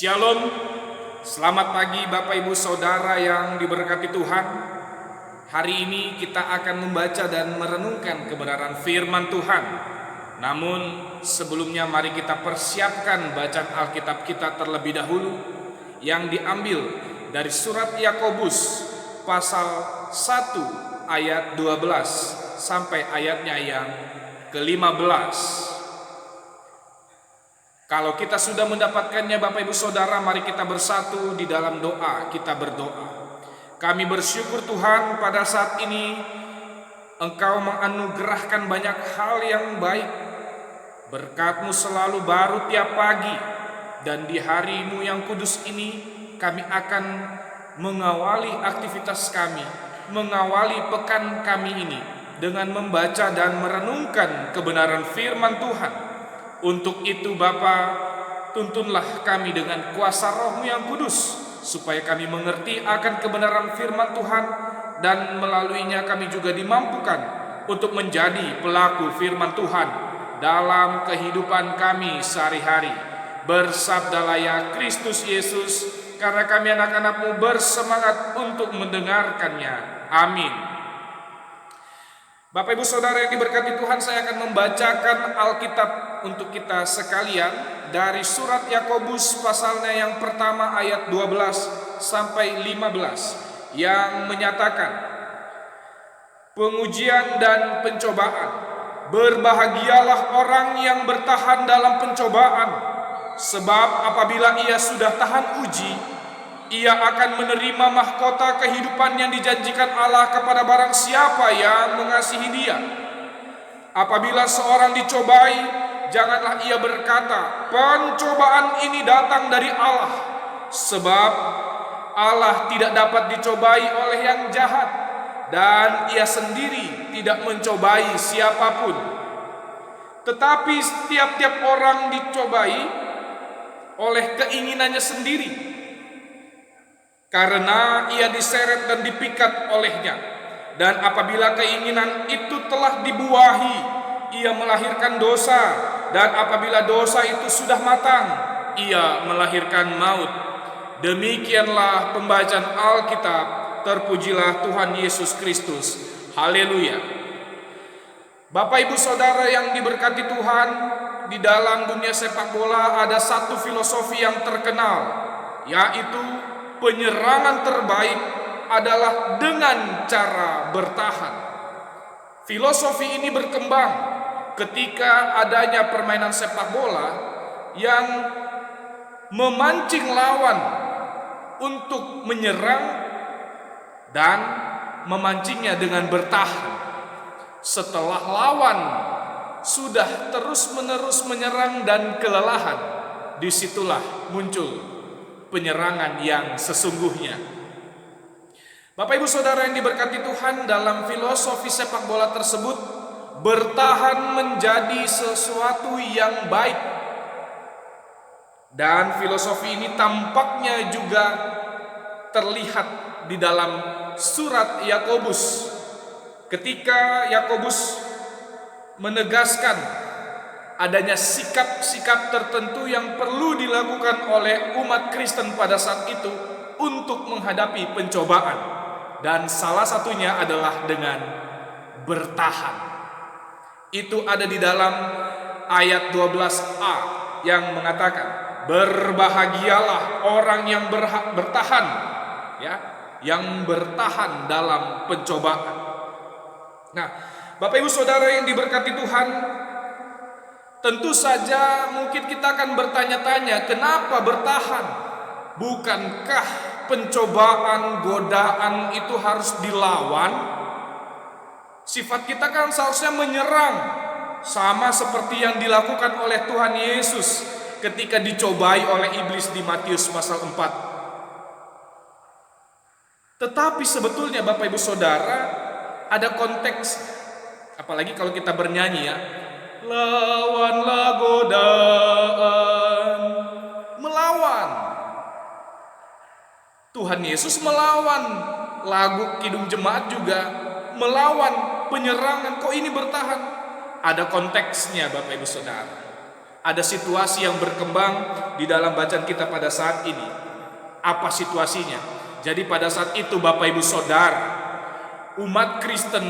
Shalom, selamat pagi Bapak Ibu Saudara yang diberkati Tuhan. Hari ini kita akan membaca dan merenungkan kebenaran firman Tuhan. Namun sebelumnya mari kita persiapkan bacaan Alkitab kita terlebih dahulu, yang diambil dari surat Yakobus pasal 1 ayat 12 sampai ayatnya yang ke-15. Kalau kita sudah mendapatkannya Bapak Ibu Saudara, mari kita bersatu di dalam doa. Kita berdoa. Kami bersyukur Tuhan, pada saat ini Engkau menganugerahkan banyak hal yang baik. Berkat-Mu selalu baru tiap pagi. Dan di hari-Mu yang kudus ini kami akan mengawali aktivitas kami, mengawali pekan kami ini dengan membaca dan merenungkan kebenaran firman Tuhan. Untuk itu Bapa, tuntunlah kami dengan kuasa Roh-Mu yang kudus, supaya kami mengerti akan kebenaran firman Tuhan, dan melaluinya kami juga dimampukan untuk menjadi pelaku firman Tuhan dalam kehidupan kami sehari-hari. Bersabdalah ya Kristus Yesus, karena kami anak-anak-Mu bersemangat untuk mendengarkannya. Amin. Bapak Ibu Saudara yang diberkati Tuhan, saya akan membacakan Alkitab untuk kita sekalian dari surat Yakobus pasalnya yang pertama ayat 12 sampai 15 yang menyatakan, pengujian dan pencobaan. Berbahagialah orang yang bertahan dalam pencobaan, sebab apabila ia sudah tahan uji, ia akan menerima mahkota kehidupan yang dijanjikan Allah kepada barang siapa yang mengasihi Dia. Apabila seorang dicobai, janganlah ia berkata, pencobaan ini datang dari Allah, sebab Allah tidak dapat dicobai oleh yang jahat, dan Ia sendiri tidak mencobai siapapun. Tetapi setiap orang dicobai oleh keinginannya sendiri, karena ia diseret dan dipikat olehnya. Dan apabila keinginan itu telah dibuahi, ia melahirkan dosa. Dan apabila dosa itu sudah matang, ia melahirkan maut. Demikianlah pembacaan Alkitab. Terpujilah Tuhan Yesus Kristus. Haleluya. Bapak Ibu Saudara yang diberkati Tuhan, di dalam dunia sepak bola ada satu filosofi yang terkenal, yaitu penyerangan terbaik adalah dengan cara bertahan. Filosofi ini berkembang ketika adanya permainan sepak bola yang memancing lawan untuk menyerang dan memancingnya dengan bertahan. Setelah lawan sudah terus-menerus menyerang dan kelelahan, disitulah muncul penyerangan yang sesungguhnya. Bapak Ibu Saudara yang diberkati Tuhan, dalam filosofi sepak bola tersebut, bertahan menjadi sesuatu yang baik. Dan filosofi ini tampaknya juga terlihat di dalam surat Yakobus, ketika Yakobus menegaskan adanya sikap-sikap tertentu yang perlu dilakukan oleh umat Kristen pada saat itu untuk menghadapi pencobaan. Dan salah satunya adalah dengan bertahan. Itu ada di dalam ayat 12a yang mengatakan, berbahagialah orang yang bertahan, ya, yang bertahan dalam pencobaan. Nah, Bapak Ibu Saudara yang diberkati Tuhan, tentu saja mungkin kita akan bertanya-tanya, kenapa bertahan? Bukankah pencobaan, godaan itu harus dilawan? Sifat kita kan seharusnya menyerang, sama seperti yang dilakukan oleh Tuhan Yesus ketika dicobai oleh iblis di Matius pasal 4. Tetapi sebetulnya Bapak Ibu Saudara, ada konteks, apalagi kalau kita bernyanyi ya, lawanlah godaan, melawan. Tuhan Yesus melawan, lagu Kidung Jemaat juga melawan penyerangan. Kok ini bertahan? Ada konteksnya Bapak Ibu Saudara. Ada situasi yang berkembang di dalam bacaan kita pada saat ini. Apa situasinya? Jadi pada saat itu Bapak Ibu Saudara, umat Kristen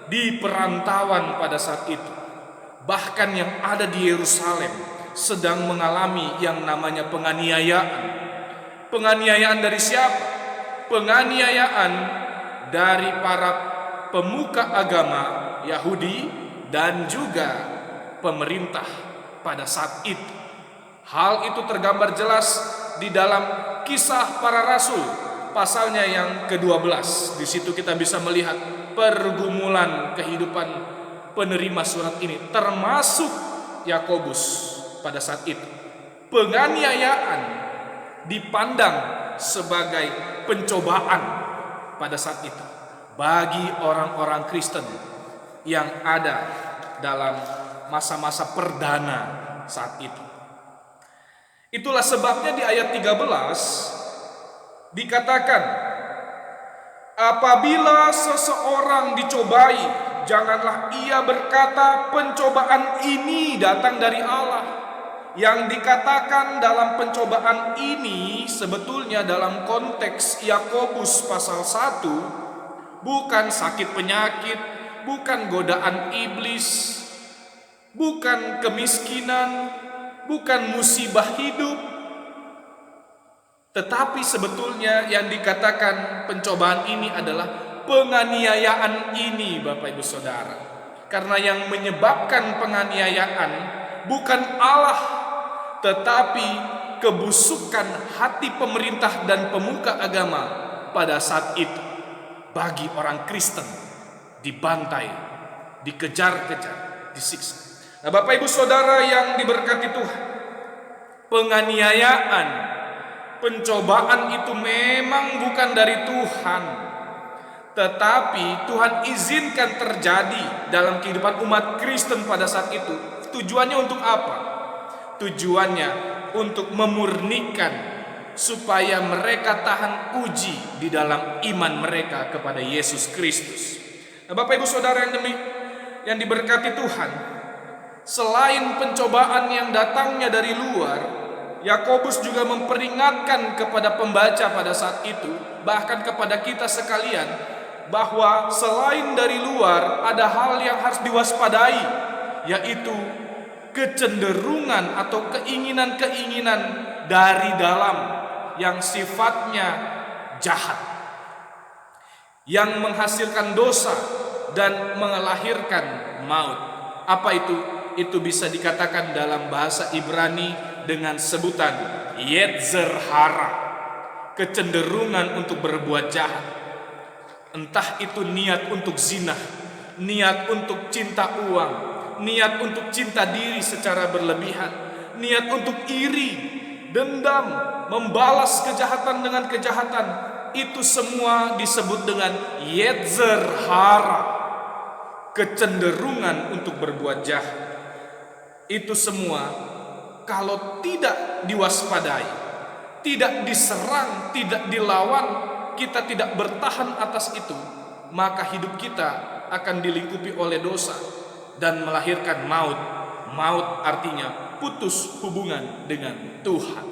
di perantauan pada saat itu, bahkan yang ada di Yerusalem, sedang mengalami yang namanya penganiayaan. Penganiayaan dari siapa? Penganiayaan dari para pemuka agama Yahudi dan juga pemerintah pada saat itu. Hal itu tergambar jelas di dalam Kisah Para Rasul pasalnya yang ke-12. Di situ kita bisa melihat pergumulan kehidupan penerima surat ini, termasuk Yakobus pada saat itu. Penganiayaan dipandang sebagai pencobaan pada saat itu bagi orang-orang Kristen yang ada dalam masa-masa perdana saat itu. Itulah sebabnya di ayat 13 dikatakan, apabila seseorang dicobai, janganlah ia berkata pencobaan ini datang dari Allah. Yang dikatakan dalam pencobaan ini sebetulnya dalam konteks Yakobus pasal 1 bukan sakit penyakit, bukan godaan iblis, bukan kemiskinan, bukan musibah hidup, tetapi sebetulnya yang dikatakan pencobaan ini adalah penganiayaan ini, Bapak Ibu Saudara. Karena yang menyebabkan penganiayaan bukan Allah, tetapi kebusukan hati pemerintah dan pemuka agama pada saat itu. Bagi orang Kristen dibantai, dikejar-kejar, disiksa. Nah, Bapak Ibu Saudara yang diberkati Tuhan, penganiayaan, pencobaan itu memang bukan dari Tuhan, tetapi Tuhan izinkan terjadi dalam kehidupan umat Kristen pada saat itu. Tujuannya untuk apa? Tujuannya untuk memurnikan supaya mereka tahan uji di dalam iman mereka kepada Yesus Kristus. Nah, Bapak Ibu Saudara yang diberkati Tuhan, selain pencobaan yang datangnya dari luar, Yakobus juga memperingatkan kepada pembaca pada saat itu, bahkan kepada kita sekalian, bahwa selain dari luar ada hal yang harus diwaspadai, yaitu kecenderungan atau keinginan-keinginan dari dalam yang sifatnya jahat, yang menghasilkan dosa dan melahirkan maut. Apa itu? Itu bisa dikatakan dalam bahasa Ibrani dengan sebutan yetzer hara, kecenderungan untuk berbuat jahat. Entah itu niat untuk zina, niat untuk cinta uang, niat untuk cinta diri secara berlebihan, niat untuk iri, dendam, membalas kejahatan dengan kejahatan. Itu semua disebut dengan yetzer hara, kecenderungan untuk berbuat jahat. Itu semua kalau tidak diwaspadai, tidak diserang, tidak dilawan, kita tidak bertahan atas itu, maka hidup kita akan dilingkupi oleh dosa dan melahirkan maut. Maut artinya putus hubungan dengan Tuhan,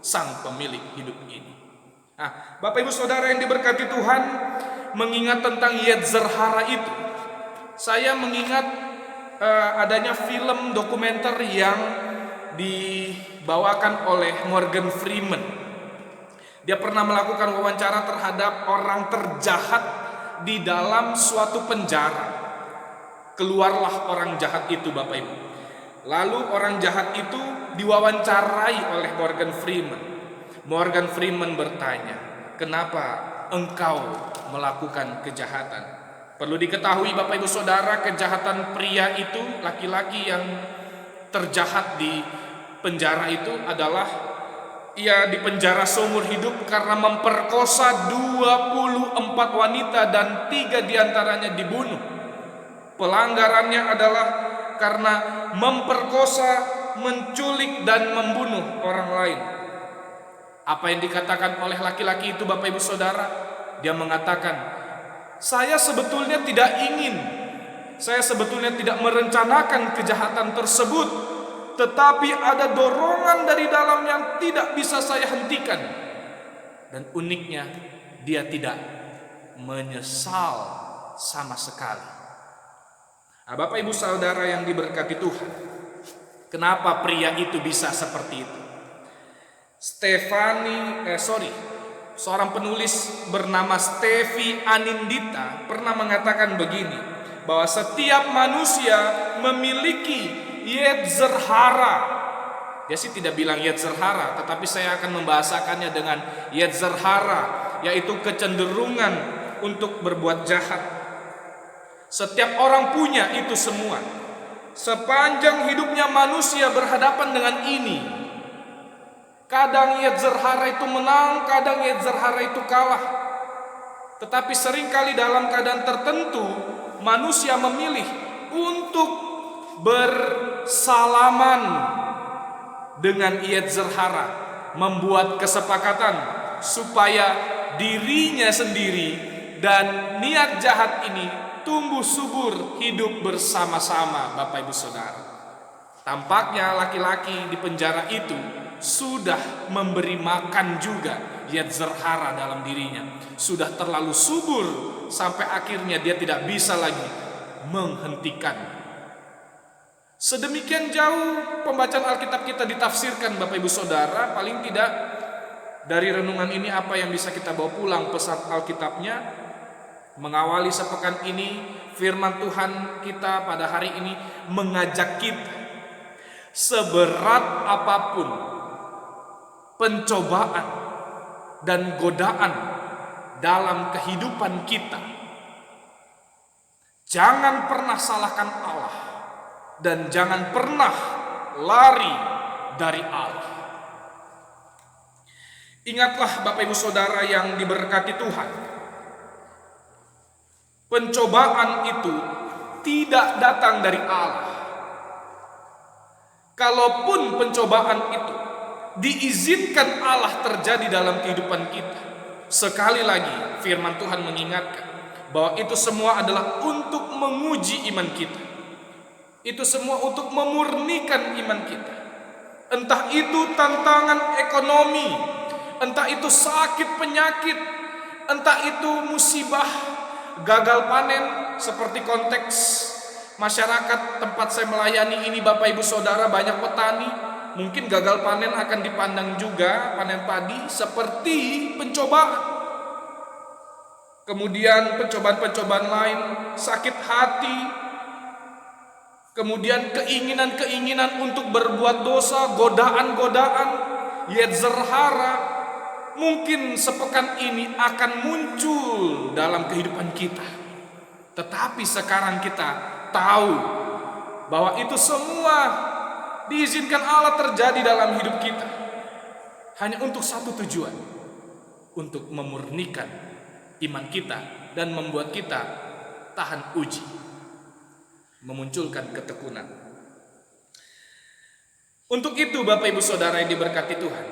Sang Pemilik hidup ini. Nah, Bapak Ibu Saudara yang diberkati Tuhan, mengingat tentang yetzer hara itu, saya mengingat adanya film dokumenter yang dibawakan oleh Morgan Freeman. Dia pernah melakukan wawancara terhadap orang terjahat di dalam suatu penjara. Keluarlah orang jahat itu, Bapak Ibu. Lalu orang jahat itu diwawancarai oleh Morgan Freeman. Morgan Freeman bertanya, "Kenapa engkau melakukan kejahatan?" Perlu diketahui Bapak Ibu Saudara, kejahatan pria itu, laki-laki yang terjahat di penjara itu adalah ia dipenjara seumur hidup karena memperkosa 24 wanita dan 3 diantaranya dibunuh. Pelanggarannya adalah karena memperkosa, menculik dan membunuh orang lain. Apa yang dikatakan oleh laki-laki itu, Bapak Ibu Saudara? Dia mengatakan, saya sebetulnya tidak ingin, saya sebetulnya tidak merencanakan kejahatan tersebut, tetapi ada dorongan dari dalam yang tidak bisa saya hentikan. Dan uniknya, dia tidak menyesal sama sekali. Nah, Bapak Ibu Saudara yang diberkati Tuhan, kenapa pria itu bisa seperti itu? Seorang penulis bernama Stefi Anindita pernah mengatakan begini, bahwa setiap manusia memiliki yetzer hara. Dia sih tidak bilang yetzer hara, tetapi saya akan membahasakannya dengan yetzer hara, yaitu kecenderungan untuk berbuat jahat. Setiap orang punya itu semua. Sepanjang hidupnya manusia berhadapan dengan ini. Kadang yetzer hara itu menang, kadang yetzer hara itu kalah. Tetapi seringkali dalam keadaan tertentu manusia memilih untuk bersalaman dengan yetzer hara, membuat kesepakatan supaya dirinya sendiri dan niat jahat ini tumbuh subur hidup bersama-sama. Bapak Ibu Saudara, tampaknya laki-laki di penjara itu sudah memberi makan juga yetzer hara dalam dirinya, sudah terlalu subur sampai akhirnya dia tidak bisa lagi menghentikan. Sedemikian jauh pembacaan Alkitab kita ditafsirkan, Bapak Ibu Saudara. Paling tidak dari renungan ini apa yang bisa kita bawa pulang pesan Alkitabnya? Mengawali sepekan ini, firman Tuhan kita pada hari ini mengajak kita, seberat apapun pencobaan dan godaan dalam kehidupan kita, jangan pernah salahkan Allah dan jangan pernah lari dari Allah. Ingatlah Bapak Ibu Saudara yang diberkati Tuhan, pencobaan itu tidak datang dari Allah. Kalaupun pencobaan itu diizinkan Allah terjadi dalam kehidupan kita, sekali lagi firman Tuhan mengingatkan bahwa itu semua adalah untuk menguji iman kita. Itu semua untuk memurnikan iman kita. Entah itu tantangan ekonomi, entah itu sakit penyakit, entah itu musibah, gagal panen, seperti konteks masyarakat tempat saya melayani ini, Bapak Ibu Saudara, banyak petani. Mungkin gagal panen akan dipandang juga, panen padi, seperti pencobaan. Kemudian pencobaan-pencobaan lain, sakit hati, kemudian keinginan-keinginan untuk berbuat dosa, godaan-godaan, yetzer hara, mungkin sepekan ini akan muncul dalam kehidupan kita. Tetapi sekarang kita tahu bahwa itu semua diizinkan Allah terjadi dalam hidup kita hanya untuk satu tujuan, untuk memurnikan iman kita dan membuat kita tahan uji, memunculkan ketekunan. Untuk itu Bapak Ibu Saudara yang diberkati Tuhan,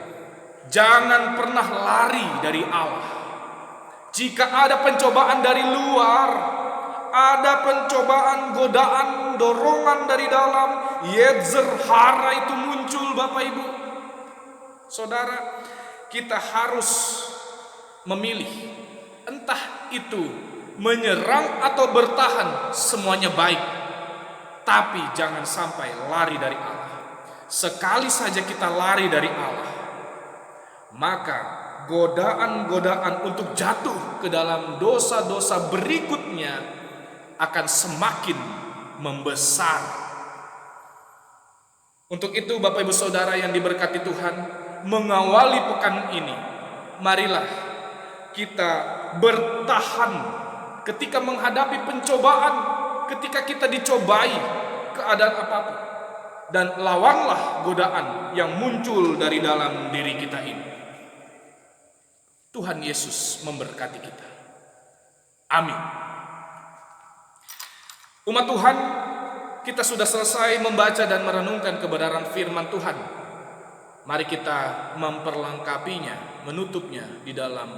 jangan pernah lari dari Allah. Jika ada pencobaan dari luar, ada pencobaan, godaan, dorongan dari dalam, yetzer hara itu muncul, Bapak Ibu Saudara, kita harus memilih, entah itu menyerang atau bertahan, semuanya baik, tapi jangan sampai lari dari Allah. Sekali saja kita lari dari Allah, maka godaan-godaan untuk jatuh ke dalam dosa-dosa berikutnya akan semakin membesar. Untuk itu Bapak Ibu Saudara yang diberkati Tuhan, mengawali pekan ini, marilah kita bertahan ketika menghadapi pencobaan, ketika kita dicobai keadaan apapun, dan lawanlah godaan yang muncul dari dalam diri kita ini. Tuhan Yesus memberkati kita. Amin. Umat Tuhan, kita sudah selesai membaca dan merenungkan kebenaran firman Tuhan. Mari kita memperlengkapinya, menutupnya di dalam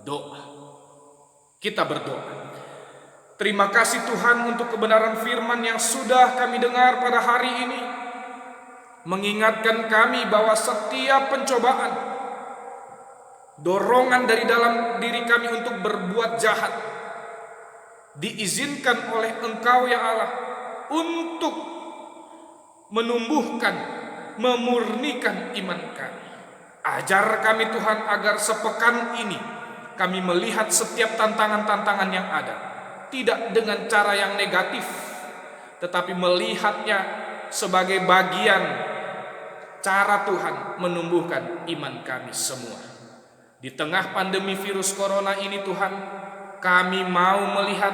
doa. Kita berdoa. Terima kasih Tuhan untuk kebenaran firman yang sudah kami dengar pada hari ini. mengingatkan kami bahwa setiap pencobaan, dorongan dari dalam diri kami untuk berbuat jahat, diizinkan oleh Engkau ya Allah untuk menumbuhkan, memurnikan iman kami. Ajar kami Tuhan agar sepekan ini kami melihat setiap tantangan-tantangan yang ada, tidak dengan cara yang negatif, tetapi melihatnya sebagai bagian cara Tuhan menumbuhkan iman kami semua. Di tengah pandemi virus corona ini Tuhan, kami mau melihat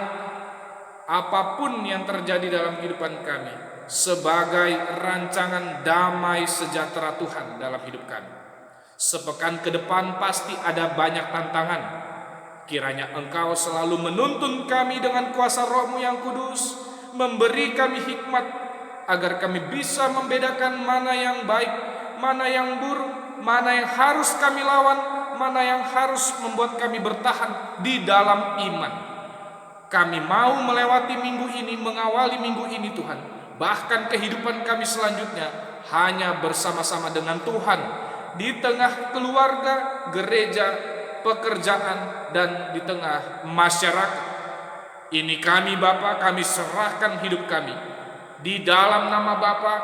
apapun yang terjadi dalam kehidupan kami sebagai rancangan damai sejahtera Tuhan dalam hidup kami. Sepekan ke depan pasti ada banyak tantangan. Kiranya Engkau selalu menuntun kami dengan kuasa Roh-Mu yang kudus, memberi kami hikmat agar kami bisa membedakan mana yang baik, mana yang buruk, mana yang harus kami lawan, mana yang harus membuat kami bertahan di dalam iman. Kami mau melewati minggu ini, mengawali minggu ini Tuhan, bahkan kehidupan kami selanjutnya hanya bersama-sama dengan Tuhan, di tengah keluarga, gereja, pekerjaan, dan di tengah masyarakat. Ini kami Bapa, kami serahkan hidup kami. Di dalam nama Bapa,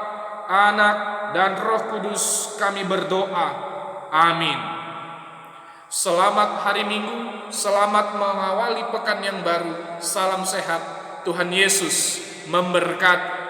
Anak, dan Roh Kudus kami berdoa. Amin. Selamat hari Minggu, selamat mengawali pekan yang baru. Salam sehat, Tuhan Yesus memberkati.